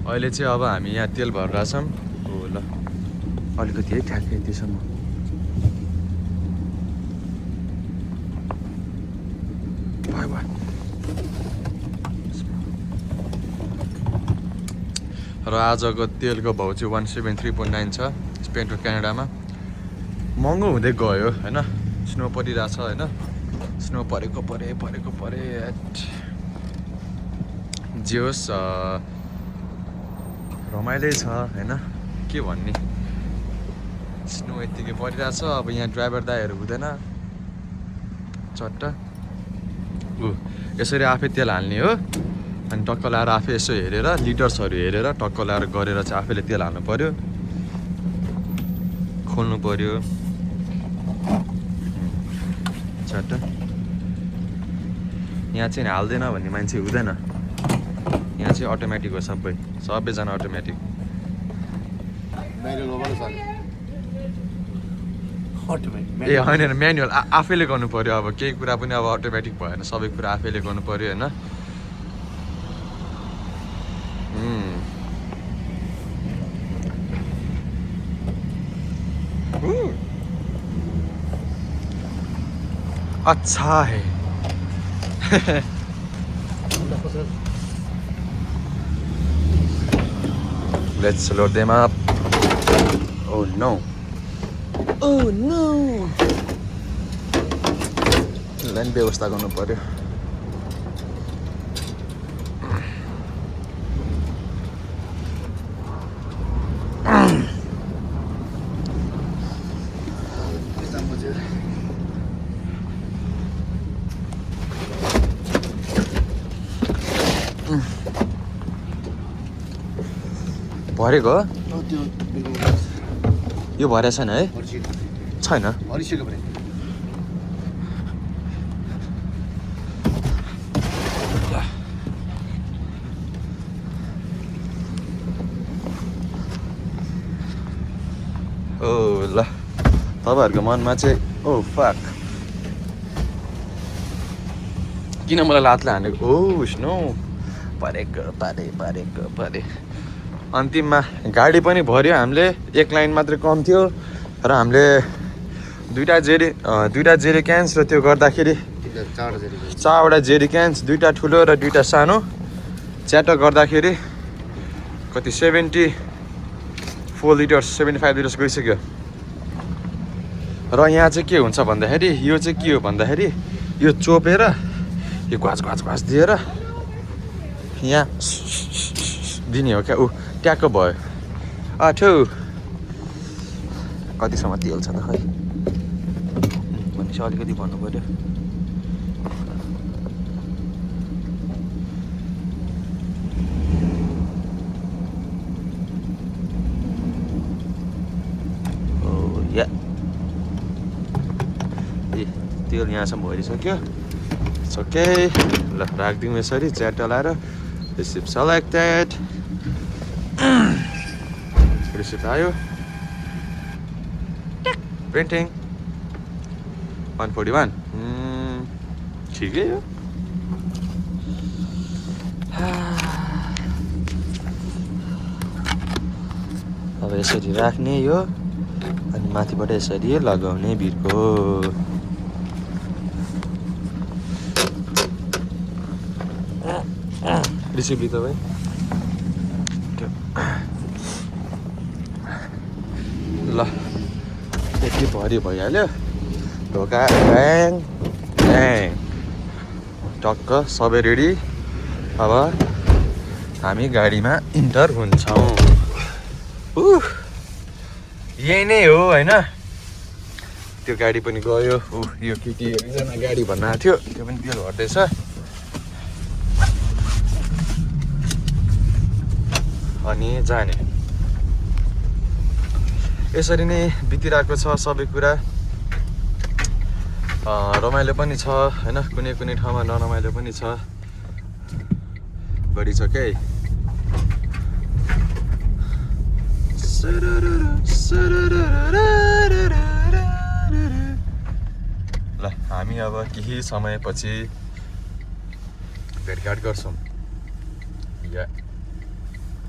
अहिले चाहिँ अब हामी यहाँ तेल भरेर छौँ। हो ल अलिकति है ठ्याक्कै त्यसम्म भयो भयो। र आजको तेलको भाउ चाहिँ 173.9 छ पेट्रोल क्यानाडामा। महँगो हुँदै गयो होइन, स्नो परिरहेछ होइन, स्नो परेको परे जे होस् रमाइलो छ होइन, के भन्ने। स्नो यत्तिकै परिरहेछ। अब यहाँ ड्राइभर दाइहरू हुँदैन चट्ट यसरी आफै तेल हाल्ने हो। अनि टक्क लाएर आफै यसो हेरेर लिटर्सहरू हेरेर टक्क लाएर गरेर चाहिँ आफैले तेल हाल्नु पर्यो, खोल्नु पर्यो चट्ट। यहाँ चाहिँ हाल्दैन भन्ने मान्छे हुँदैन, यहाँ चाहिँ अटोमेटिक हो सबैजना अटोमेटिक। ए होइन म्यानुअल आफैले गर्नु पर्यो। अब केही कुरा पनि अब अटोमेटिक भएन, सबै कुरा आफैले गर्नु पर्यो होइन। अच्छा है Let's load them up. Oh no. Oh no. Line व्यवस्था गर्नु पर्यो। भरेको यो भरे छैन है? छैन ओ ल तपाईहरुको मनमा चाहिँ ओ फक किन मलाई लातले हानेको? ओ स्नो परे अन्तिममा गाडी पनि भर्यो हामीले। एक लाइन मात्रै कम थियो र हामीले दुईटा जेरी क्यान्स र त्यो गर्दाखेरि चारवटा जेरी क्यान्स, दुईटा ठुलो र दुईटा सानो च्याटो गर्दाखेरि कति 74 लिटर्स 75 लिटर्स गइसक्यो। र यहाँ चाहिँ के हुन्छ भन्दाखेरि यो चाहिँ के हो भन्दाखेरि यो चोपेर यो घाँस दिएर यहाँ दिने हो क्या। ट्याक्क भयो आठो कतिसम्म तेल छ त खै भनेपछि अलिकति भन्नु पर्यो। तेल यहाँसम्म भइसक्यो। ओके ल राखिदिउँ यसरी च्याट लाएर। रिसिप सेलेक्टेड, रिसिप आयो, प्रिन्टिङ 141 ठिकै हो। अब यसरी राख्ने यो अनि माथिबाट यसरी लगाउने भिरको। रिसिभ लिँदा भाइ ल यति भरि भइहाल्यो। ढोका ड्याङ टक्क सबै रेडी। अब हामी गाडीमा इन्टर हुन्छौँ। यही नै हो होइन। त्यो गाडी पनि गयो। यो केटी एकजना गाडी भन्न आएको थियो, त्यो पनि तेल भर्दैछ। अनि जाने यसरी नै बितिरहेको छ सबै कुरा। रमाइलो पनि छ होइन, कुनै ठाउँमा नरमाइलो पनि छ, बढी छ क्या। ल हामी अब केही समयपछि भेटघाट गर्छौँ।